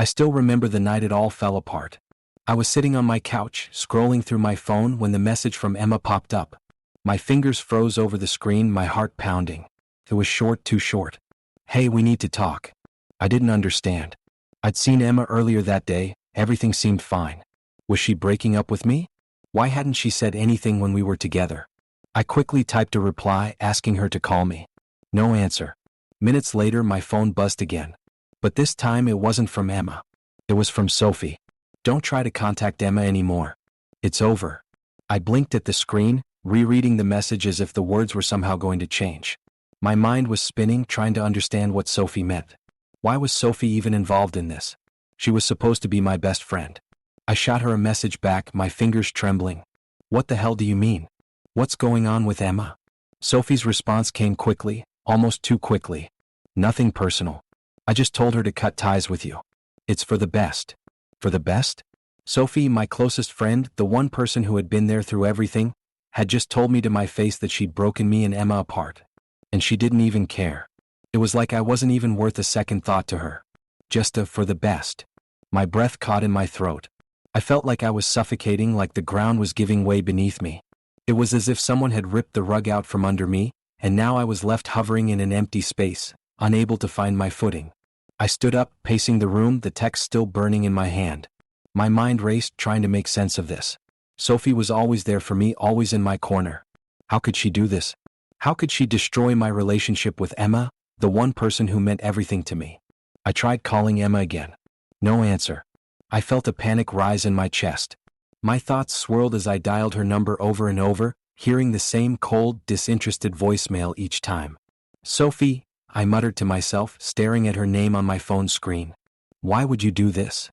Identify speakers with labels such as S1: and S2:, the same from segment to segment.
S1: I still remember the night it all fell apart. I was sitting on my couch, scrolling through my phone when the message from Emma popped up. My fingers froze over the screen, my heart pounding. It was short, too short. "Hey, we need to talk." I didn't understand. I'd seen Emma earlier that day, everything seemed fine. Was she breaking up with me? Why hadn't she said anything when we were together? I quickly typed a reply asking her to call me. No answer. Minutes later my phone buzzed again. But this time it wasn't from Emma. It was from Sophie. "Don't try to contact Emma anymore. It's over." I blinked at the screen, rereading the message as if the words were somehow going to change. My mind was spinning, trying to understand what Sophie meant. Why was Sophie even involved in this? She was supposed to be my best friend. I shot her a message back, my fingers trembling. "What the hell do you mean? What's going on with Emma?" Sophie's response came quickly, almost too quickly. "Nothing personal. I just told her to cut ties with you. It's for the best." For the best? Sophie, my closest friend, the one person who had been there through everything, had just told me to my face that she'd broken me and Emma apart. And she didn't even care. It was like I wasn't even worth a second thought to her. Just a "for the best." My breath caught in my throat. I felt like I was suffocating, like the ground was giving way beneath me. It was as if someone had ripped the rug out from under me, and now I was left hovering in an empty space, unable to find my footing. I stood up, pacing the room, the text still burning in my hand. My mind raced, trying to make sense of this. Sophie was always there for me, always in my corner. How could she do this? How could she destroy my relationship with Emma, the one person who meant everything to me? I tried calling Emma again. No answer. I felt a panic rise in my chest. My thoughts swirled as I dialed her number over and over, hearing the same cold, disinterested voicemail each time. "Sophie," I muttered to myself, staring at her name on my phone screen. Why would you do this?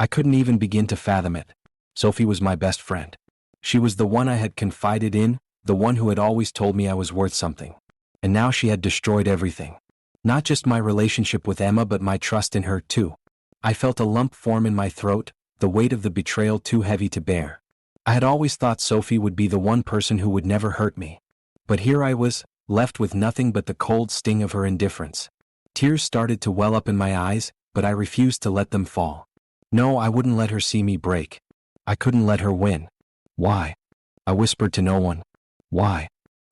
S1: I couldn't even begin to fathom it. Sophie was my best friend. She was the one I had confided in, the one who had always told me I was worth something. And now she had destroyed everything. Not just my relationship with Emma, but my trust in her too. I felt a lump form in my throat, the weight of the betrayal too heavy to bear. I had always thought Sophie would be the one person who would never hurt me. But here I was, left with nothing but the cold sting of her indifference. Tears started to well up in my eyes, but I refused to let them fall. No, I wouldn't let her see me break. I couldn't let her win. Why? I whispered to no one. Why?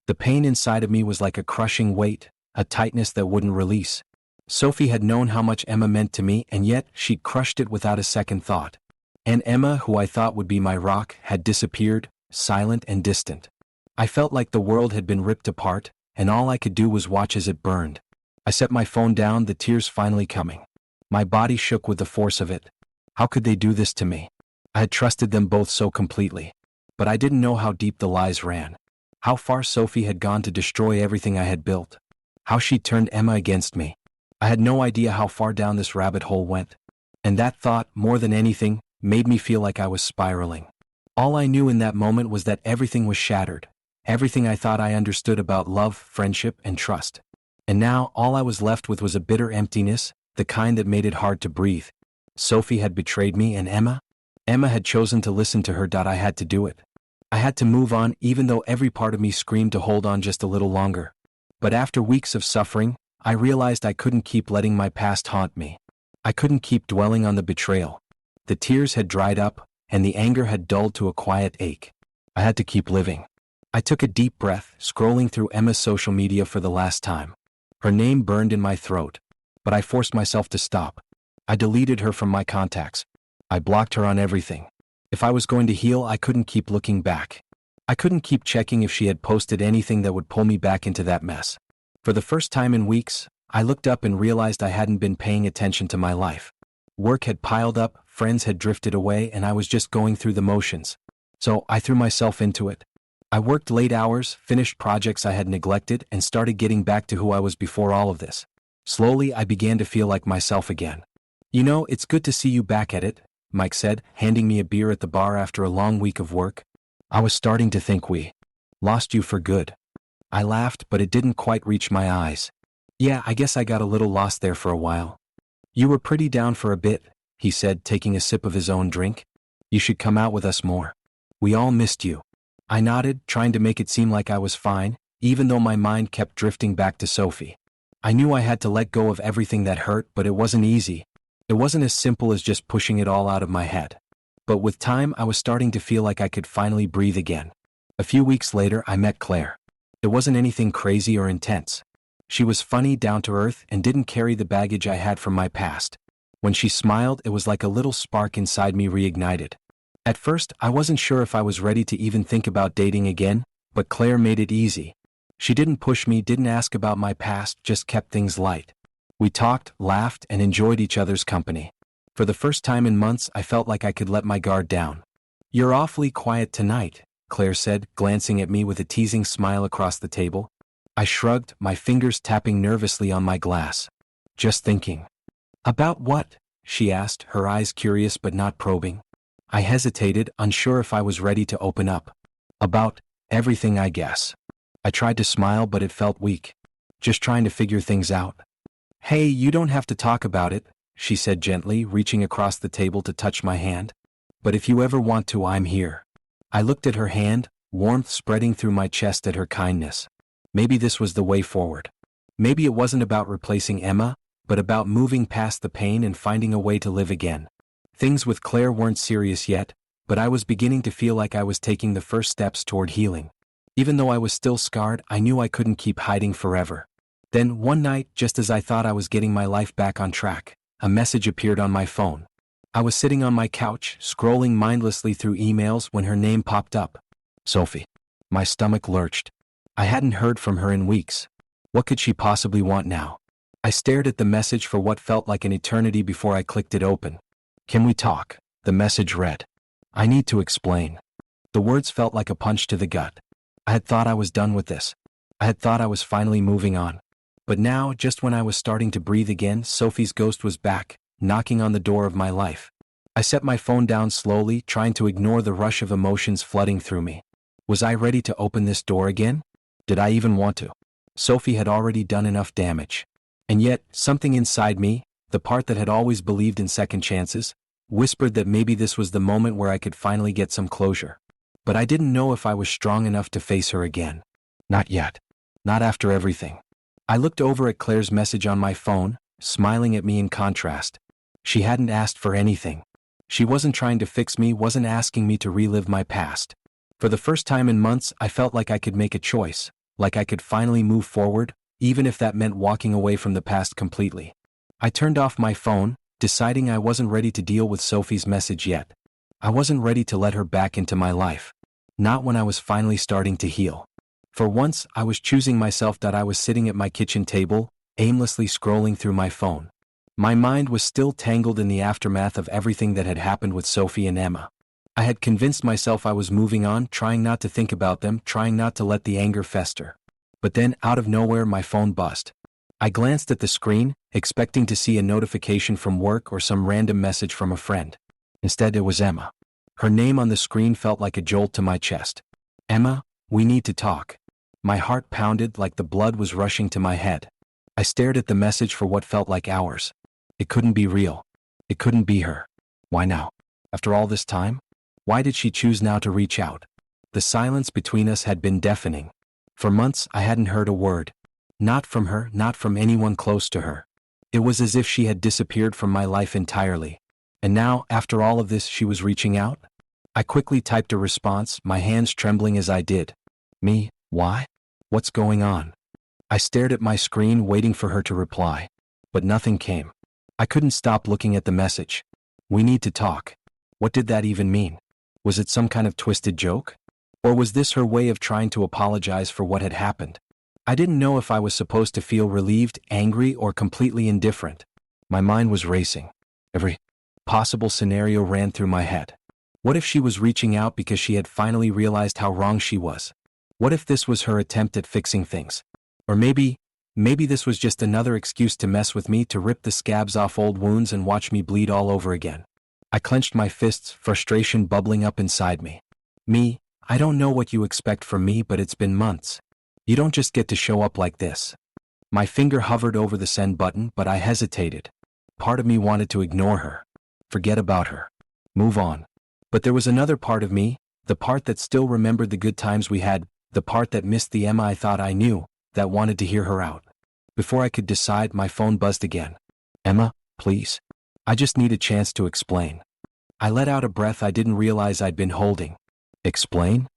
S1: The pain inside of me was like a crushing weight, a tightness that wouldn't release. Sophie had known how much Emma meant to me, and yet she'd crushed it without a second thought. And Emma, who I thought would be my rock, had disappeared, silent and distant. I felt like the world had been ripped apart, and all I could do was watch as it burned. I set my phone down, the tears finally coming. My body shook with the force of it. How could they do this to me? I had trusted them both so completely. But I didn't know how deep the lies ran. How far Sophie had gone to destroy everything I had built. How she'd turned Emma against me. I had no idea how far down this rabbit hole went. And that thought, more than anything, made me feel like I was spiraling. All I knew in that moment was that everything was shattered. Everything I thought I understood about love, friendship, and trust. And now, all I was left with was a bitter emptiness, the kind that made it hard to breathe. Sophie had betrayed me, and Emma? Emma had chosen to listen to her. I had to do it. I had to move on, even though every part of me screamed to hold on just a little longer. But after weeks of suffering, I realized I couldn't keep letting my past haunt me. I couldn't keep dwelling on the betrayal. The tears had dried up, and the anger had dulled to a quiet ache. I had to keep living. I took a deep breath, scrolling through Emma's social media for the last time. Her name burned in my throat, but I forced myself to stop. I deleted her from my contacts. I blocked her on everything. If I was going to heal, I couldn't keep looking back. I couldn't keep checking if she had posted anything that would pull me back into that mess. For the first time in weeks, I looked up and realized I hadn't been paying attention to my life. Work had piled up, friends had drifted away, and I was just going through the motions. So I threw myself into it. I worked late hours, finished projects I had neglected, and started getting back to who I was before all of this. Slowly, I began to feel like myself again. "You know, it's good to see you back at it," Mike said, handing me a beer at the bar after a long week of work. "I was starting to think we lost you for good." I laughed, but it didn't quite reach my eyes. "Yeah, I guess I got a little lost there for a while." "You were pretty down for a bit," he said, taking a sip of his own drink. "You should come out with us more. We all missed you." I nodded, trying to make it seem like I was fine, even though my mind kept drifting back to Sophie. I knew I had to let go of everything that hurt, but it wasn't easy. It wasn't as simple as just pushing it all out of my head. But with time, I was starting to feel like I could finally breathe again. A few weeks later, I met Claire. It wasn't anything crazy or intense. She was funny, down to earth, and didn't carry the baggage I had from my past. When she smiled, it was like a little spark inside me reignited. At first, I wasn't sure if I was ready to even think about dating again, but Claire made it easy. She didn't push me, didn't ask about my past, just kept things light. We talked, laughed, and enjoyed each other's company. For the first time in months, I felt like I could let my guard down. "You're awfully quiet tonight," Claire said, glancing at me with a teasing smile across the table. I shrugged, my fingers tapping nervously on my glass. "Just thinking." "About what?" she asked, her eyes curious but not probing. I hesitated, unsure if I was ready to open up. "About everything, I guess." I tried to smile, but it felt weak. "Just trying to figure things out." "Hey, you don't have to talk about it," she said gently, reaching across the table to touch my hand. "But if you ever want to, I'm here." I looked at her hand, warmth spreading through my chest at her kindness. Maybe this was the way forward. Maybe it wasn't about replacing Emma, but about moving past the pain and finding a way to live again. Things with Claire weren't serious yet, but I was beginning to feel like I was taking the first steps toward healing. Even though I was still scarred, I knew I couldn't keep hiding forever. Then, one night, just as I thought I was getting my life back on track, a message appeared on my phone. I was sitting on my couch, scrolling mindlessly through emails when her name popped up. Sophie. My stomach lurched. I hadn't heard from her in weeks. What could she possibly want now? I stared at the message for what felt like an eternity before I clicked it open. "Can we talk?" the message read. "I need to explain." The words felt like a punch to the gut. I had thought I was done with this. I had thought I was finally moving on. But now, just when I was starting to breathe again, Sophie's ghost was back, knocking on the door of my life. I set my phone down slowly, trying to ignore the rush of emotions flooding through me. Was I ready to open this door again? Did I even want to? Sophie had already done enough damage. And yet, something inside me, the part that had always believed in second chances, whispered that maybe this was the moment where I could finally get some closure. But I didn't know if I was strong enough to face her again. Not yet. Not after everything. I looked over at Claire's message on my phone, smiling at me in contrast. She hadn't asked for anything. She wasn't trying to fix me, wasn't asking me to relive my past. For the first time in months, I felt like I could make a choice, like I could finally move forward, even if that meant walking away from the past completely. I turned off my phone, deciding I wasn't ready to deal with Sophie's message yet. I wasn't ready to let her back into my life. Not when I was finally starting to heal. For once, I was choosing myself. That I was sitting at my kitchen table, aimlessly scrolling through my phone. My mind was still tangled in the aftermath of everything that had happened with Sophie and Emma. I had convinced myself I was moving on, trying not to think about them, trying not to let the anger fester. But then, out of nowhere, my phone buzzed. I glanced at the screen, expecting to see a notification from work or some random message from a friend. Instead, it was Emma. Her name on the screen felt like a jolt to my chest. "Emma, we need to talk." My heart pounded like the blood was rushing to my head. I stared at the message for what felt like hours. It couldn't be real. It couldn't be her. Why now? After all this time? Why did she choose now to reach out? The silence between us had been deafening. For months, I hadn't heard a word. Not from her, not from anyone close to her. It was as if she had disappeared from my life entirely. And now, after all of this, she was reaching out? I quickly typed a response, my hands trembling as I did. "Me? Why? What's going on?" I stared at my screen, waiting for her to reply. But nothing came. I couldn't stop looking at the message. "We need to talk." What did that even mean? Was it some kind of twisted joke? Or was this her way of trying to apologize for what had happened? I didn't know if I was supposed to feel relieved, angry, or completely indifferent. My mind was racing. Every possible scenario ran through my head. What if she was reaching out because she had finally realized how wrong she was? What if this was her attempt at fixing things? Or maybe this was just another excuse to mess with me, to rip the scabs off old wounds and watch me bleed all over again. I clenched my fists, frustration bubbling up inside me. "Me, I don't know what you expect from me, but it's been months. You don't just get to show up like this." My finger hovered over the send button, but I hesitated. Part of me wanted to ignore her. Forget about her. Move on. But there was another part of me, the part that still remembered the good times we had, the part that missed the Emma I thought I knew, that wanted to hear her out. Before I could decide, my phone buzzed again. "Emma, please." I just need a chance to explain. I let out a breath I didn't realize I'd been holding. Explain?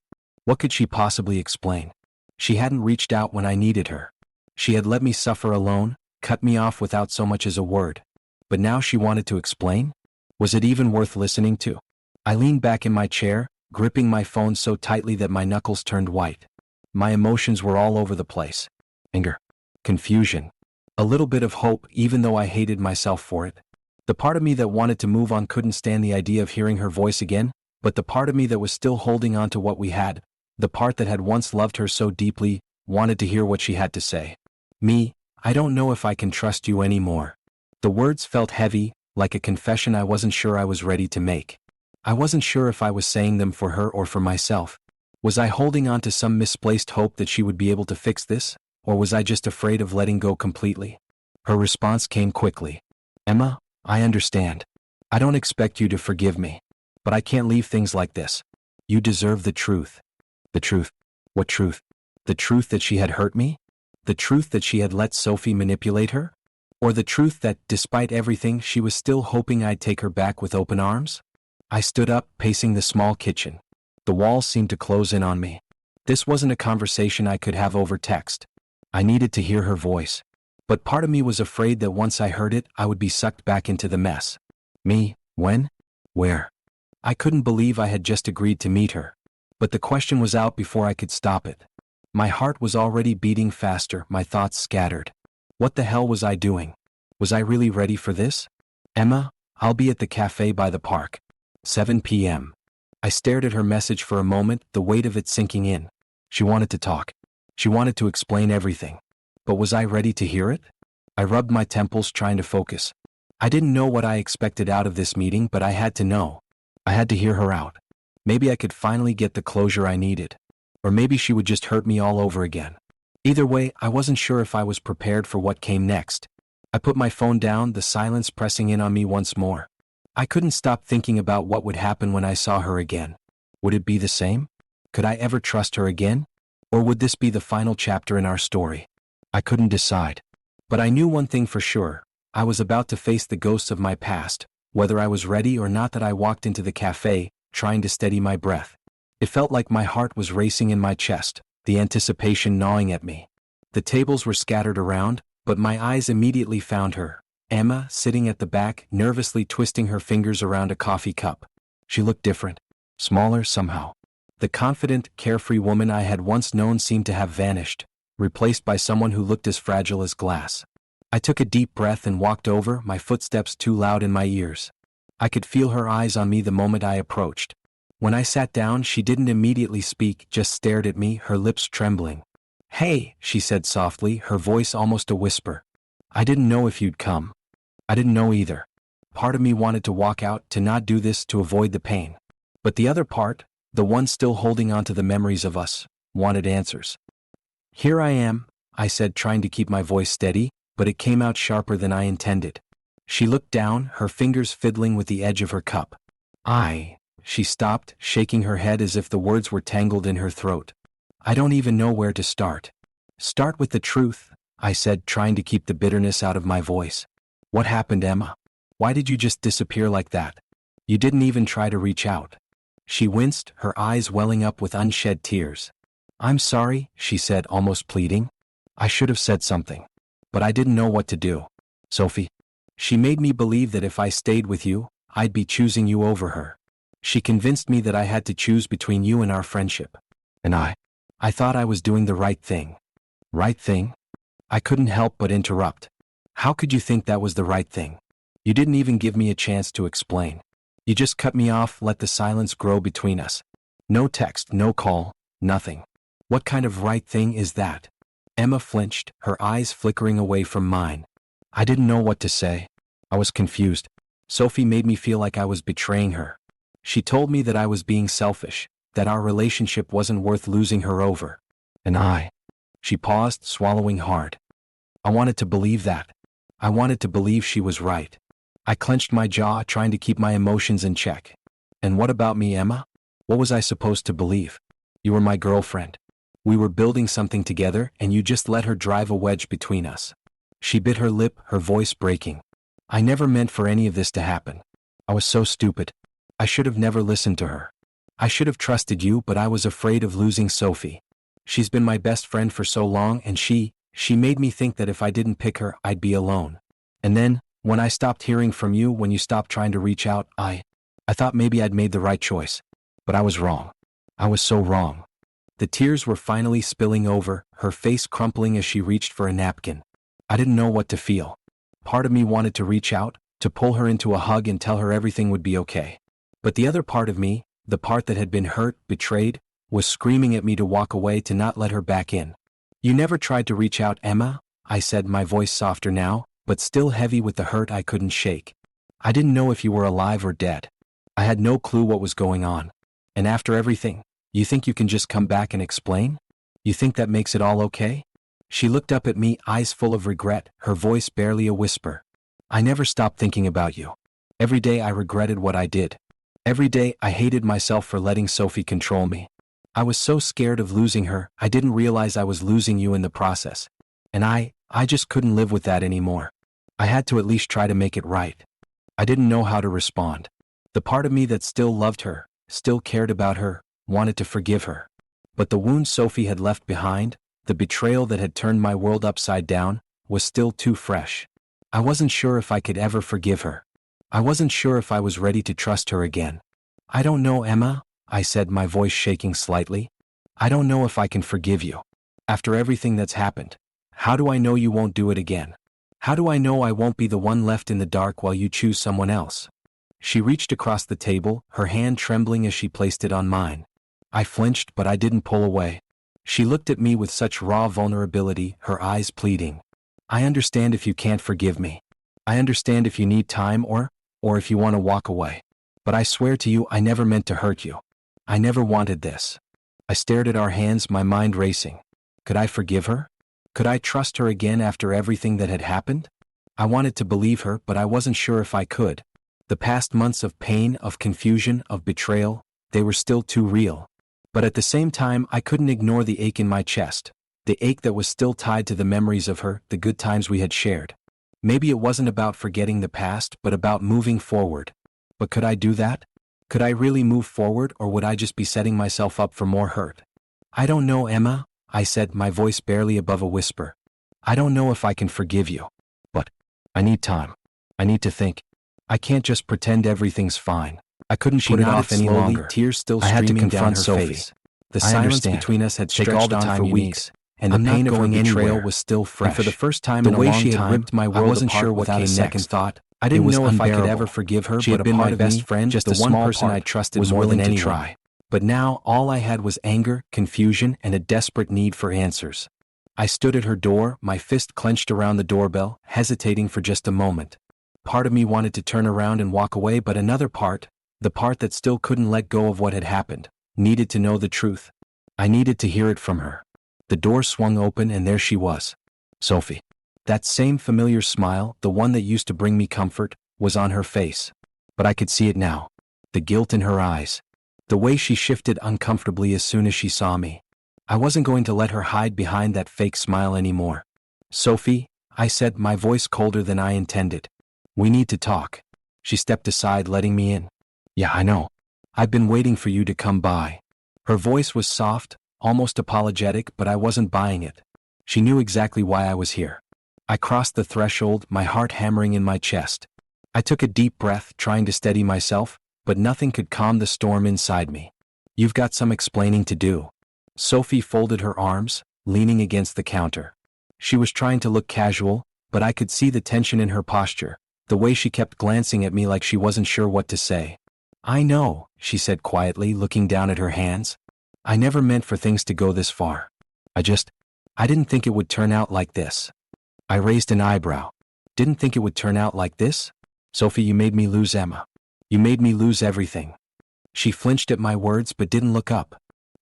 S1: What could she possibly explain? She hadn't reached out when I needed her. She had let me suffer alone, cut me off without so much as a word. But now she wanted to explain? Was it even worth listening to? I leaned back in my chair, gripping my phone so tightly that my knuckles turned white. My emotions were all over the place. Anger. Confusion. A little bit of hope, even though I hated myself for it. The part of me that wanted to move on couldn't stand the idea of hearing her voice again, but the part of me that was still holding on to what we had, the part that had once loved her so deeply, wanted to hear what she had to say. Me, I don't know if I can trust you anymore. The words felt heavy, like a confession I wasn't sure I was ready to make. I wasn't sure if I was saying them for her or for myself. Was I holding on to some misplaced hope that she would be able to fix this, or was I just afraid of letting go completely? Her response came quickly. Emma, I understand. I don't expect you to forgive me. But I can't leave things like this. You deserve the truth. The truth? What truth? The truth that she had hurt me? The truth that she had let Sophie manipulate her? Or the truth that, despite everything, she was still hoping I'd take her back with open arms? I stood up, pacing the small kitchen. The walls seemed to close in on me. This wasn't a conversation I could have over text. I needed to hear her voice. But part of me was afraid that once I heard it, I would be sucked back into the mess. Me? When? Where? I couldn't believe I had just agreed to meet her. But the question was out before I could stop it. My heart was already beating faster, my thoughts scattered. What the hell was I doing? Was I really ready for this? Emma, I'll be at the cafe by the park. 7 p.m. I stared at her message for a moment, the weight of it sinking in. She wanted to talk. She wanted to explain everything. But was I ready to hear it? I rubbed my temples, trying to focus. I didn't know what I expected out of this meeting, but I had to know. I had to hear her out. Maybe I could finally get the closure I needed. Or maybe she would just hurt me all over again. Either way, I wasn't sure if I was prepared for what came next. I put my phone down, the silence pressing in on me once more. I couldn't stop thinking about what would happen when I saw her again. Would it be the same? Could I ever trust her again? Or would this be the final chapter in our story? I couldn't decide. But I knew one thing for sure. I was about to face the ghosts of my past, whether I was ready or not. That I walked into the cafe, trying to steady my breath. It felt like my heart was racing in my chest, the anticipation gnawing at me. The tables were scattered around, but my eyes immediately found her, Emma, sitting at the back, nervously twisting her fingers around a coffee cup. She looked different, smaller somehow. The confident, carefree woman I had once known seemed to have vanished, replaced by someone who looked as fragile as glass. I took a deep breath and walked over, my footsteps too loud in my ears. I could feel her eyes on me the moment I approached. When I sat down, she didn't immediately speak, just stared at me, her lips trembling. "Hey," she said softly, her voice almost a whisper. "I didn't know if you'd come." I didn't know either. Part of me wanted to walk out, to not do this, to avoid the pain. But the other part, the one still holding on to the memories of us, wanted answers. "Here I am," I said, trying to keep my voice steady, but it came out sharper than I intended. She looked down, her fingers fiddling with the edge of her cup. She stopped, shaking her head as if the words were tangled in her throat. "I don't even know where to start." "Start with the truth," I said, trying to keep the bitterness out of my voice. "What happened, Emma? Why did you just disappear like that? You didn't even try to reach out." She winced, her eyes welling up with unshed tears. "I'm sorry," she said, almost pleading. "I should have said something. But I didn't know what to do. Sophie. She made me believe that if I stayed with you, I'd be choosing you over her. She convinced me that I had to choose between you and our friendship. And I thought I was doing the right thing." "Right thing?" I couldn't help but interrupt. "How could you think that was the right thing? You didn't even give me a chance to explain. You just cut me off, let the silence grow between us. No text, no call, nothing. What kind of right thing is that?" Emma flinched, her eyes flickering away from mine. I didn't know what to say. I was confused. Sophie made me feel like I was betraying her. She told me that I was being selfish, that our relationship wasn't worth losing her over. And she paused, swallowing hard. I wanted to believe that. I wanted to believe she was right. I clenched my jaw, trying to keep my emotions in check. "And what about me, Emma? What was I supposed to believe? You were my girlfriend. We were building something together, and you just let her drive a wedge between us." She bit her lip, her voice breaking. I never meant for any of this to happen. I was so stupid. I should have never listened to her. I should have trusted you, but I was afraid of losing Sophie. She's been my best friend for so long, and she made me think that if I didn't pick her, I'd be alone. And then, when I stopped hearing from you, when you stopped trying to reach out, I thought maybe I'd made the right choice. But I was wrong. I was so wrong. The tears were finally spilling over, her face crumpling as she reached for a napkin. I didn't know what to feel. Part of me wanted to reach out, to pull her into a hug and tell her everything would be okay. But the other part of me, the part that had been hurt, betrayed, was screaming at me to walk away, to not let her back in. You never tried to reach out, Emma, I said, my voice softer now, but still heavy with the hurt I couldn't shake. I didn't know if you were alive or dead. I had no clue what was going on. And after everything, you think you can just come back and explain? You think that makes it all okay? She looked up at me, eyes full of regret, her voice barely a whisper. I never stopped thinking about you. Every day I regretted what I did. Every day I hated myself for letting Sophie control me. I was so scared of losing her, I didn't realize I was losing you in the process. And I just couldn't live with that anymore. I had to at least try to make it right. I didn't know how to respond. The part of me that still loved her, still cared about her, wanted to forgive her. But the wound Sophie had left behind, the betrayal that had turned my world upside down, was still too fresh. I wasn't sure if I could ever forgive her. I wasn't sure if I was ready to trust her again. I don't know, Emma, I said, my voice shaking slightly. I don't know if I can forgive you. After everything that's happened, how do I know you won't do it again? How do I know I won't be the one left in the dark while you choose someone else? She reached across the table, her hand trembling as she placed it on mine. I flinched, but I didn't pull away. She looked at me with such raw vulnerability, her eyes pleading. I understand if you can't forgive me. I understand if you need time or if you want to walk away. But I swear to you, I never meant to hurt you. I never wanted this. I stared at our hands, my mind racing. Could I forgive her? Could I trust her again after everything that had happened? I wanted to believe her, but I wasn't sure if I could. The past months of pain, of confusion, of betrayal, they were still too real. But at the same time, I couldn't ignore the ache in my chest, the ache that was still tied to the memories of her, the good times we had shared. Maybe it wasn't about forgetting the past, but about moving forward. But could I do that? Could I really move forward, or would I just be setting myself up for more hurt? I don't know, Emma, I said, my voice barely above a whisper. I don't know if I can forgive you. But I need time. I need to think. I can't just pretend everything's fine. I couldn't put it off any longer. Tears still streaming down her face. The silence between us had stretched on for weeks, and the pain of her betrayal was still fresh. And for the first time in a long time, the way she had ripped my world apart, I wasn't sure what came next. Thought. I didn't know if I could ever forgive her. She had been my best friend, just the one person I trusted was more than anyone. Try. But now all I had was anger, confusion, and a desperate need for answers. I stood at her door, my fist clenched around the doorbell, hesitating for just a moment. Part of me wanted to turn around and walk away, but another part, the part that still couldn't let go of what had happened, needed to know the truth. I needed to hear it from her. The door swung open and there she was. Sophie. That same familiar smile, the one that used to bring me comfort, was on her face. But I could see it now. The guilt in her eyes. The way she shifted uncomfortably as soon as she saw me. I wasn't going to let her hide behind that fake smile anymore. Sophie, I said, my voice colder than I intended. We need to talk. She stepped aside, letting me in. Yeah, I know. I've been waiting for you to come by. Her voice was soft, almost apologetic, but I wasn't buying it. She knew exactly why I was here. I crossed the threshold, my heart hammering in my chest. I took a deep breath, trying to steady myself, but nothing could calm the storm inside me. You've got some explaining to do. Sophie folded her arms, leaning against the counter. She was trying to look casual, but I could see the tension in her posture, the way she kept glancing at me like she wasn't sure what to say. I know, she said quietly, looking down at her hands. I never meant for things to go this far. I didn't think it would turn out like this. I raised an eyebrow. Didn't think it would turn out like this? Sophie, you made me lose Emma. You made me lose everything. She flinched at my words but didn't look up.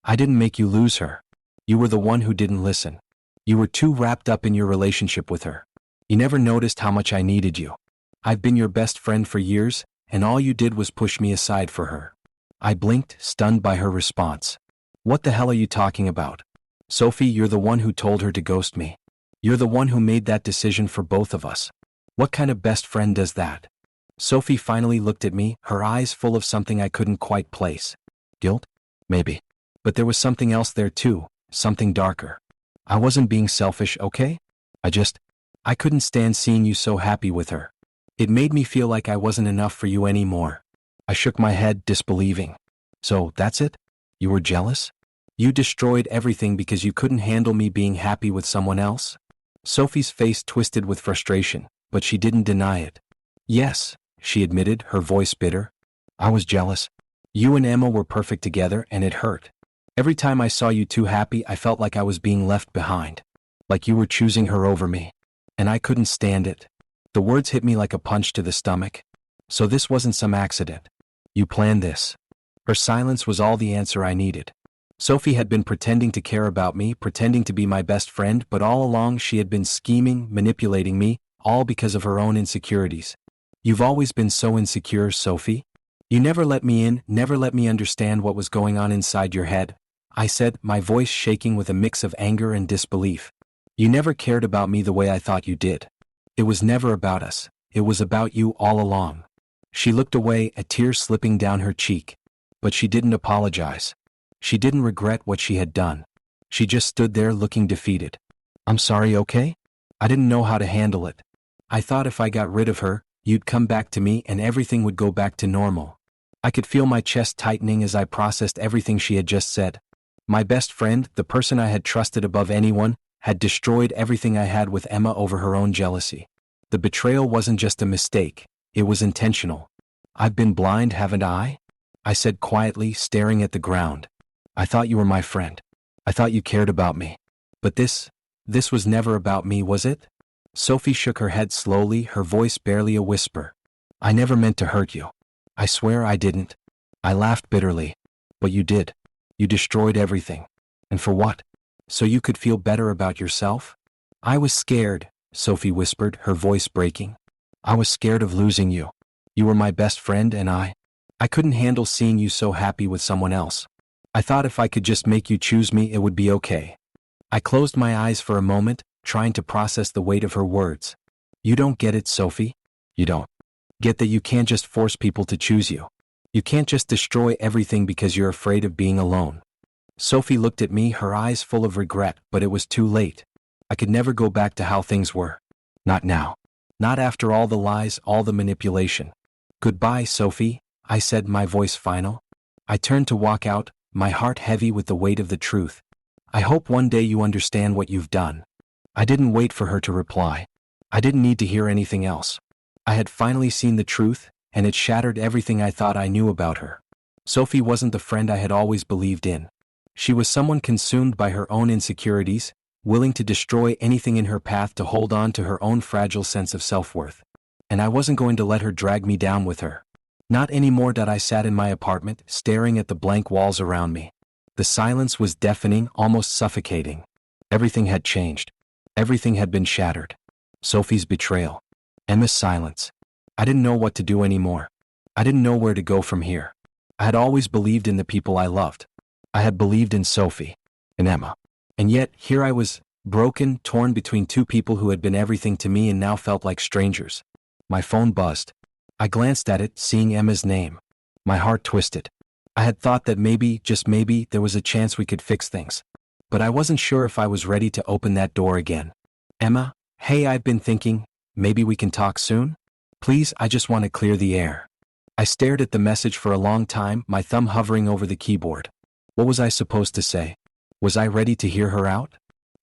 S1: I didn't make you lose her. You were the one who didn't listen. You were too wrapped up in your relationship with her. You never noticed how much I needed you. I've been your best friend for years, and all you did was push me aside for her. I blinked, stunned by her response. What the hell are you talking about? Sophie, you're the one who told her to ghost me. You're the one who made that decision for both of us. What kind of best friend does that? Sophie finally looked at me, her eyes full of something I couldn't quite place. Guilt? Maybe. But there was something else there too, something darker. I wasn't being selfish, okay? I couldn't stand seeing you so happy with her. It made me feel like I wasn't enough for you anymore. I shook my head, disbelieving. So, that's it? You were jealous? You destroyed everything because you couldn't handle me being happy with someone else? Sophie's face twisted with frustration, but she didn't deny it. Yes, she admitted, her voice bitter. I was jealous. You and Emma were perfect together and it hurt. Every time I saw you two happy, I felt like I was being left behind. Like you were choosing her over me. And I couldn't stand it. The words hit me like a punch to the stomach. So this wasn't some accident. You planned this. Her silence was all the answer I needed. Sophie had been pretending to care about me, pretending to be my best friend, but all along she had been scheming, manipulating me, all because of her own insecurities. You've always been so insecure, Sophie. You never let me in, never let me understand what was going on inside your head. I said, my voice shaking with a mix of anger and disbelief. You never cared about me the way I thought you did. It was never about us. It was about you all along. She looked away, a tear slipping down her cheek. But she didn't apologize. She didn't regret what she had done. She just stood there looking defeated. I'm sorry, okay? I didn't know how to handle it. I thought if I got rid of her, you'd come back to me and everything would go back to normal. I could feel my chest tightening as I processed everything she had just said. My best friend, the person I had trusted above anyone, had destroyed everything I had with Emma over her own jealousy. The betrayal wasn't just a mistake, it was intentional. I've been blind, haven't I? I said quietly, staring at the ground. I thought you were my friend. I thought you cared about me. But this was never about me, was it? Sophie shook her head slowly, her voice barely a whisper. I never meant to hurt you. I swear I didn't. I laughed bitterly. But you did. You destroyed everything. And for what? So you could feel better about yourself? I was scared, Sophie whispered, her voice breaking. I was scared of losing you. You were my best friend and I couldn't handle seeing you so happy with someone else. I thought if I could just make you choose me, it would be okay. I closed my eyes for a moment, trying to process the weight of her words. You don't get it, Sophie. You don't get that you can't just force people to choose you. You can't just destroy everything because you're afraid of being alone. Sophie looked at me, her eyes full of regret, but it was too late. I could never go back to how things were. Not now. Not after all the lies, all the manipulation. Goodbye, Sophie, I said, my voice final. I turned to walk out, my heart heavy with the weight of the truth. I hope one day you understand what you've done. I didn't wait for her to reply. I didn't need to hear anything else. I had finally seen the truth, and it shattered everything I thought I knew about her. Sophie wasn't the friend I had always believed in. She was someone consumed by her own insecurities, willing to destroy anything in her path to hold on to her own fragile sense of self-worth. And I wasn't going to let her drag me down with her. Not anymore. I sat in my apartment, staring at the blank walls around me. The silence was deafening, almost suffocating. Everything had changed. Everything had been shattered. Sophie's betrayal. Emma's silence. I didn't know what to do anymore. I didn't know where to go from here. I had always believed in the people I loved. I had believed in Sophie and Emma. And yet, here I was, broken, torn between two people who had been everything to me and now felt like strangers. My phone buzzed. I glanced at it, seeing Emma's name. My heart twisted. I had thought that maybe, just maybe, there was a chance we could fix things. But I wasn't sure if I was ready to open that door again. Emma, hey, I've been thinking, maybe we can talk soon? Please, I just want to clear the air. I stared at the message for a long time, my thumb hovering over the keyboard. What was I supposed to say? Was I ready to hear her out?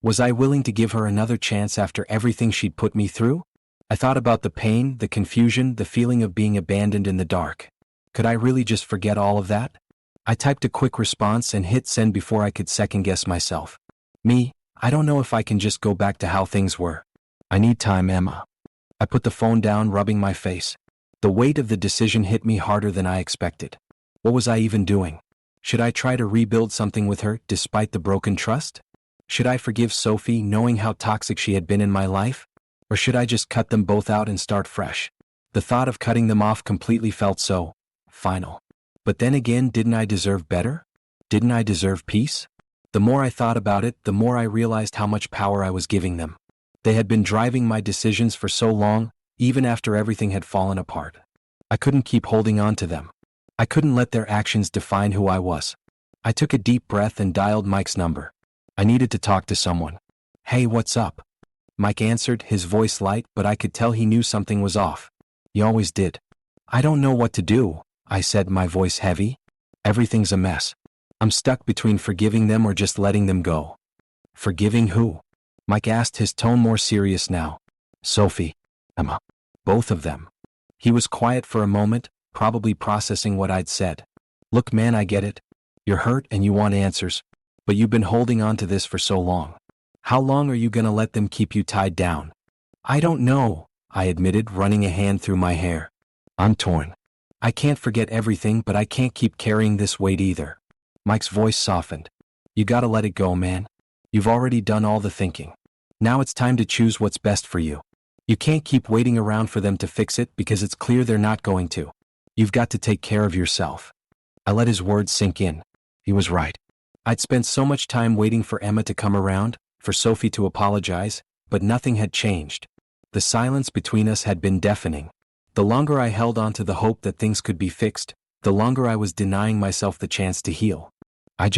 S1: Was I willing to give her another chance after everything she'd put me through? I thought about the pain, the confusion, the feeling of being abandoned in the dark. Could I really just forget all of that? I typed a quick response and hit send before I could second-guess myself. I don't know if I can just go back to how things were. I need time, Emma. I put the phone down, rubbing my face. The weight of the decision hit me harder than I expected. What was I even doing? Should I try to rebuild something with her, despite the broken trust? Should I forgive Sophie, knowing how toxic she had been in my life? Or should I just cut them both out and start fresh? The thought of cutting them off completely felt so final. But then again, didn't I deserve better? Didn't I deserve peace? The more I thought about it, the more I realized how much power I was giving them. They had been driving my decisions for so long, even after everything had fallen apart. I couldn't keep holding on to them. I couldn't let their actions define who I was. I took a deep breath and dialed Mike's number. I needed to talk to someone. "Hey, what's up?" Mike answered, his voice light, but I could tell he knew something was off. He always did. "I don't know what to do," I said, my voice heavy. "Everything's a mess. I'm stuck between forgiving them or just letting them go." "Forgiving who?" Mike asked, his tone more serious now. "Sophie. Emma. Both of them." He was quiet for a moment, probably processing what I'd said. "Look, man, I get it. You're hurt and you want answers. But you've been holding on to this for so long. How long are you gonna let them keep you tied down?" "I don't know," I admitted, running a hand through my hair. "I'm torn. I can't forget everything, but I can't keep carrying this weight either." Mike's voice softened. "You gotta let it go, man. You've already done all the thinking. Now it's time to choose what's best for you. You can't keep waiting around for them to fix it because it's clear they're not going to. You've got to take care of yourself." I let his words sink in. He was right. I'd spent so much time waiting for Emma to come around, for Sophie to apologize, but nothing had changed. The silence between us had been deafening. The longer I held on to the hope that things could be fixed, the longer I was denying myself the chance to heal. I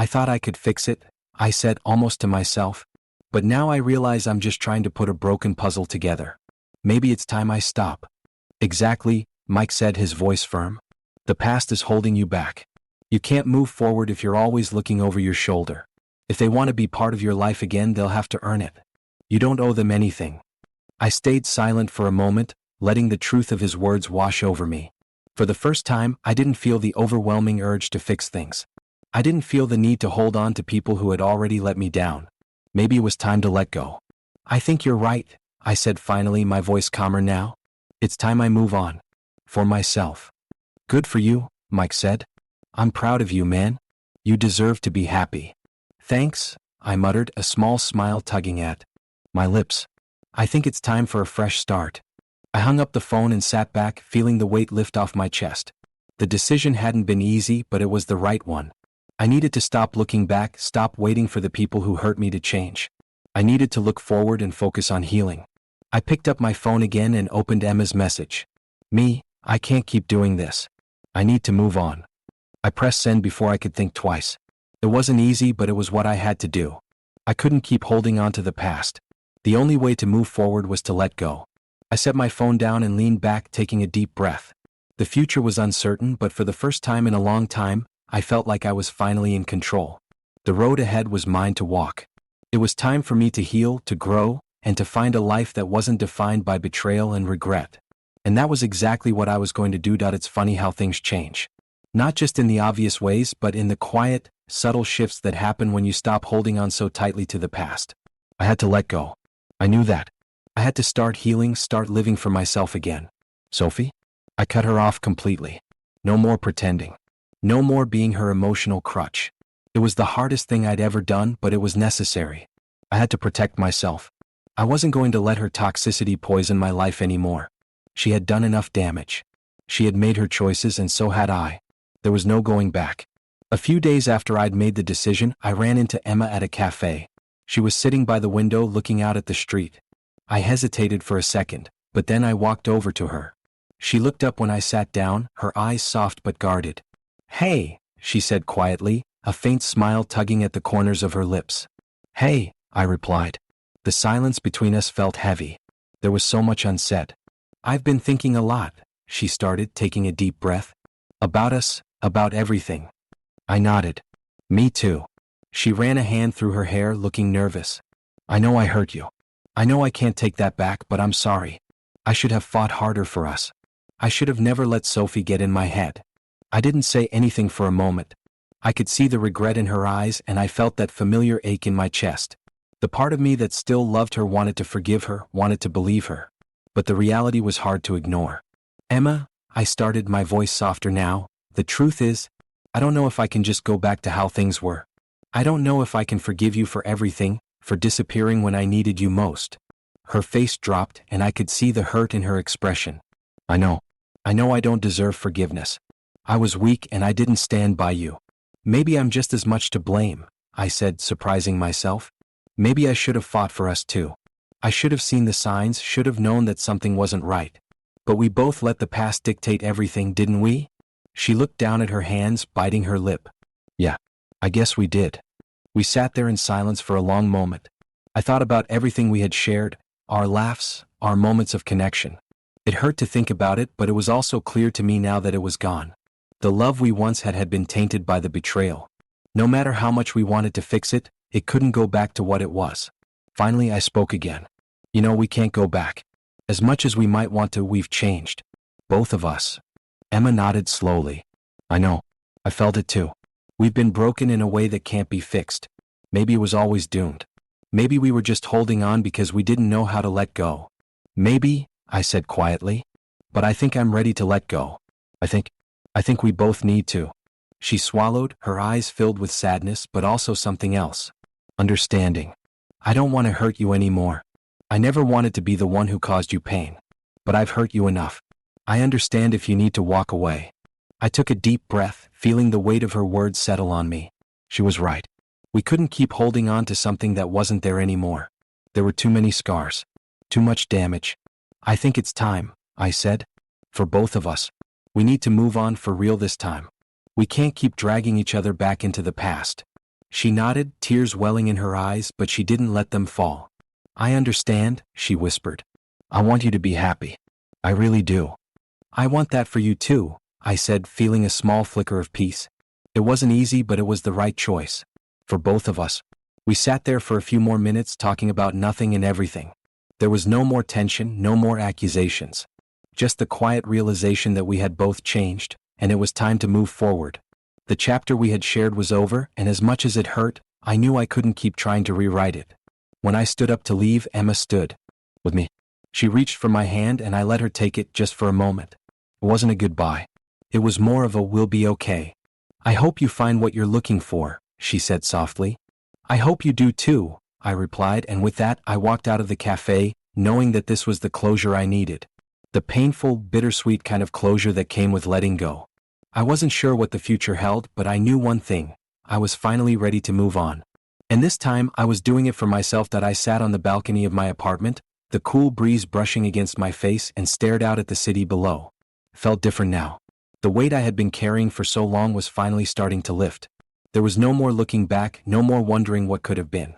S1: thought I could fix it," I said, almost to myself. "But now I realize I'm just trying to put a broken puzzle together. Maybe it's time I stop." "Exactly," Mike said, his voice firm. "The past is holding you back. You can't move forward if you're always looking over your shoulder. If they want to be part of your life again, they'll have to earn it. You don't owe them anything." I stayed silent for a moment, letting the truth of his words wash over me. For the first time, I didn't feel the overwhelming urge to fix things. I didn't feel the need to hold on to people who had already let me down. Maybe it was time to let go. "I think you're right," I said finally, my voice calmer now. "It's time I move on. For myself." "Good for you," Mike said. "I'm proud of you, man. You deserve to be happy." "Thanks," I muttered, a small smile tugging at my lips. "I think it's time for a fresh start." I hung up the phone and sat back, feeling the weight lift off my chest. The decision hadn't been easy, but it was the right one. I needed to stop looking back, stop waiting for the people who hurt me to change. I needed to look forward and focus on healing. I picked up my phone again and opened Emma's message. I can't keep doing this. I need to move on." I pressed send before I could think twice. It wasn't easy, but it was what I had to do. I couldn't keep holding on to the past. The only way to move forward was to let go. I set my phone down and leaned back, taking a deep breath. The future was uncertain, but for the first time in a long time, I felt like I was finally in control. The road ahead was mine to walk. It was time for me to heal, to grow, and to find a life that wasn't defined by betrayal and regret. And that was exactly what I was going to do. It's funny how things change. Not just in the obvious ways, but in the quiet, subtle shifts that happen when you stop holding on so tightly to the past. I had to let go. I knew that. I had to start healing, start living for myself again. "Sophie?" I cut her off completely. No more pretending. No more being her emotional crutch. It was the hardest thing I'd ever done, but it was necessary. I had to protect myself. I wasn't going to let her toxicity poison my life anymore. She had done enough damage. She had made her choices, and so had I. There was no going back. A few days after I'd made the decision, I ran into Emma at a cafe. She was sitting by the window looking out at the street. I hesitated for a second, but then I walked over to her. She looked up when I sat down, her eyes soft but guarded. "Hey," she said quietly, a faint smile tugging at the corners of her lips. "Hey," I replied. The silence between us felt heavy. There was so much unsaid. "I've been thinking a lot," she started, taking a deep breath. "About us, about everything." I nodded. "Me too." She ran a hand through her hair, looking nervous. "I know I hurt you. I know I can't take that back, but I'm sorry. I should have fought harder for us. I should have never let Sophie get in my head." I didn't say anything for a moment. I could see the regret in her eyes, and I felt that familiar ache in my chest. The part of me that still loved her wanted to forgive her, wanted to believe her. But the reality was hard to ignore. "Emma," I started, my voice softer now, "the truth is, I don't know if I can just go back to how things were. I don't know if I can forgive you for everything, for disappearing when I needed you most." Her face dropped, and I could see the hurt in her expression. I know I don't deserve forgiveness. I was weak and I didn't stand by you. Maybe I'm just as much to blame," I said, surprising myself. "Maybe I should have fought for us too. I should have seen the signs, should have known that something wasn't right. But we both let the past dictate everything, didn't we? She looked down at her hands, biting her lip. Yeah, I guess we did. We sat there in silence for a long moment. I thought about everything we had shared, our laughs, our moments of connection. It hurt to think about it, but it was also clear to me now that it was gone. The love we once had been tainted by the betrayal. No matter how much we wanted to fix it, it couldn't go back to what it was. Finally, I spoke again. You know, we can't go back. As much as we might want to, we've changed. Both of us. Emma nodded slowly. I know. I felt it too. We've been broken in a way that can't be fixed. Maybe it was always doomed. Maybe we were just holding on because we didn't know how to let go. Maybe, I said quietly. But I think I'm ready to let go. I think we both need to. She swallowed, her eyes filled with sadness but also something else. Understanding. I don't want to hurt you anymore. I never wanted to be the one who caused you pain. But I've hurt you enough. I understand if you need to walk away. I took a deep breath, feeling the weight of her words settle on me. She was right. We couldn't keep holding on to something that wasn't there anymore. There were too many scars. Too much damage. I think it's time, I said. For both of us. We need to move on for real this time. We can't keep dragging each other back into the past. She nodded, tears welling in her eyes, but she didn't let them fall. I understand, she whispered. I want you to be happy. I really do. I want that for you too, I said, feeling a small flicker of peace. It wasn't easy, but it was the right choice. For both of us. We sat there for a few more minutes talking about nothing and everything. There was no more tension, no more accusations. Just the quiet realization that we had both changed, and it was time to move forward. The chapter we had shared was over, and as much as it hurt, I knew I couldn't keep trying to rewrite it. When I stood up to leave, Emma stood with me. She reached for my hand and I let her take it just for a moment. It wasn't a goodbye. It was more of a "we'll be okay. I hope you find what you're looking for," she said softly. I hope you do too, I replied, and with that I walked out of the cafe, knowing that this was the closure I needed. The painful, bittersweet kind of closure that came with letting go. I wasn't sure what the future held, but I knew one thing. I was finally ready to move on. And this time I was doing it for myself. That I sat on the balcony of my apartment, the cool breeze brushing against my face, and stared out at the city below. It felt different now. The weight I had been carrying for so long was finally starting to lift. There was no more looking back, no more wondering what could have been.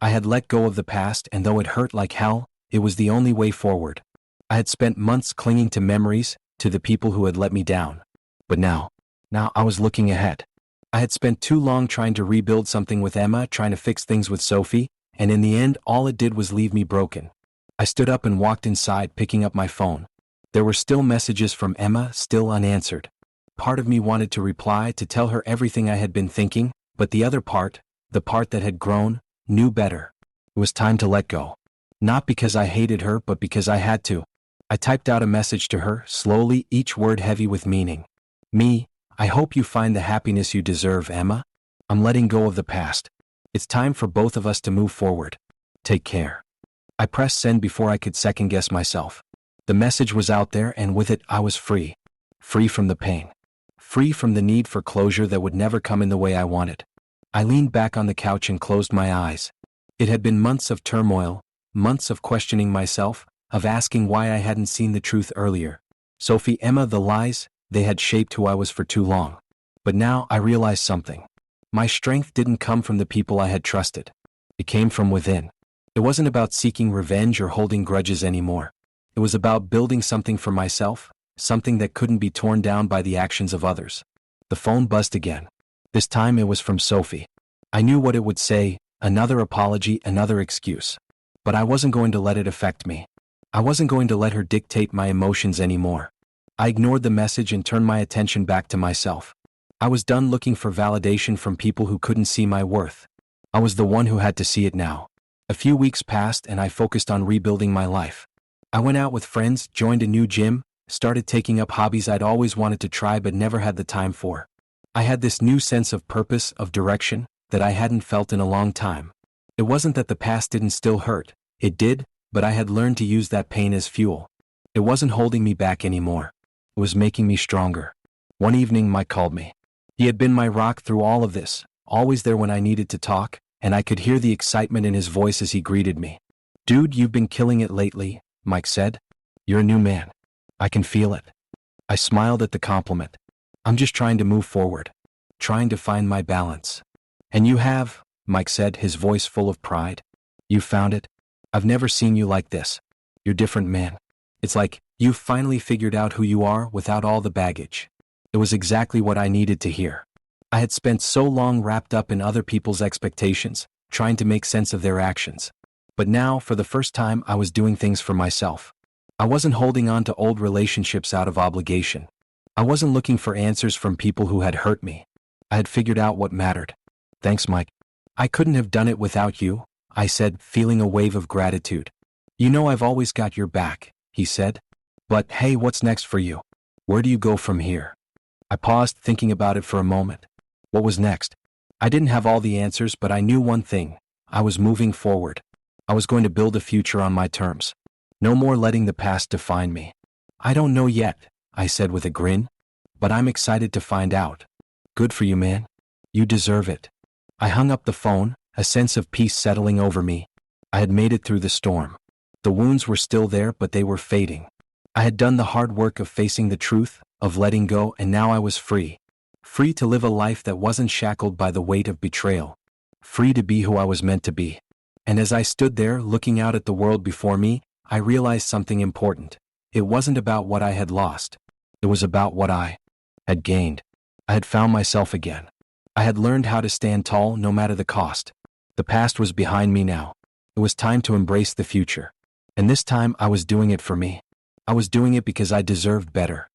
S1: I had let go of the past, and though it hurt like hell, it was the only way forward. I had spent months clinging to memories, to the people who had let me down. But now I was looking ahead. I had spent too long trying to rebuild something with Emma, trying to fix things with Sophie, and in the end all it did was leave me broken. I stood up and walked inside, picking up my phone. There were still messages from Emma, still unanswered. Part of me wanted to reply, to tell her everything I had been thinking, but the other part, the part that had grown, knew better. It was time to let go. Not because I hated her, but because I had to. I typed out a message to her, slowly, each word heavy with meaning. I hope you find the happiness you deserve, Emma. I'm letting go of the past. It's time for both of us to move forward. Take care. I pressed send before I could second-guess myself. The message was out there, and with it I was free. Free from the pain. Free from the need for closure that would never come in the way I wanted. I leaned back on the couch and closed my eyes. It had been months of turmoil, months of questioning myself, of asking why I hadn't seen the truth earlier. Sophie, Emma, the lies, they had shaped who I was for too long. But now I realized something. My strength didn't come from the people I had trusted. It came from within. It wasn't about seeking revenge or holding grudges anymore. It was about building something for myself, something that couldn't be torn down by the actions of others. The phone buzzed again. This time it was from Sophie. I knew what it would say, another apology, another excuse. But I wasn't going to let it affect me. I wasn't going to let her dictate my emotions anymore. I ignored the message and turned my attention back to myself. I was done looking for validation from people who couldn't see my worth. I was the one who had to see it now. A few weeks passed and I focused on rebuilding my life. I went out with friends, joined a new gym, started taking up hobbies I'd always wanted to try but never had the time for. I had this new sense of purpose, of direction, that I hadn't felt in a long time. It wasn't that the past didn't still hurt. It did, but I had learned to use that pain as fuel. It wasn't holding me back anymore. It was making me stronger. One evening Mike called me. He had been my rock through all of this, always there when I needed to talk, and I could hear the excitement in his voice as he greeted me. Dude, you've been killing it lately, Mike said. You're a new man. I can feel it. I smiled at the compliment. I'm just trying to move forward. Trying to find my balance. And you have, Mike said, his voice full of pride. You found it? I've never seen you like this. You're different, man. It's like, you've finally figured out who you are without all the baggage. It was exactly what I needed to hear. I had spent so long wrapped up in other people's expectations, trying to make sense of their actions. But now, for the first time, I was doing things for myself. I wasn't holding on to old relationships out of obligation. I wasn't looking for answers from people who had hurt me. I had figured out what mattered. Thanks, Mike. I couldn't have done it without you, I said, feeling a wave of gratitude. You know I've always got your back, he said. But hey, what's next for you? Where do you go from here? I paused, thinking about it for a moment. What was next? I didn't have all the answers, but I knew one thing. I was moving forward. I was going to build a future on my terms. No more letting the past define me. I don't know yet, I said with a grin. But I'm excited to find out. Good for you, man. You deserve it. I hung up the phone, a sense of peace settling over me. I had made it through the storm. The wounds were still there, but they were fading. I had done the hard work of facing the truth, of letting go, and now I was free. Free to live a life that wasn't shackled by the weight of betrayal. Free to be who I was meant to be. And as I stood there looking out at the world before me, I realized something important. It wasn't about what I had lost. It was about what I had gained. I had found myself again. I had learned how to stand tall no matter the cost. The past was behind me now. It was time to embrace the future. And this time I was doing it for me. I was doing it because I deserved better.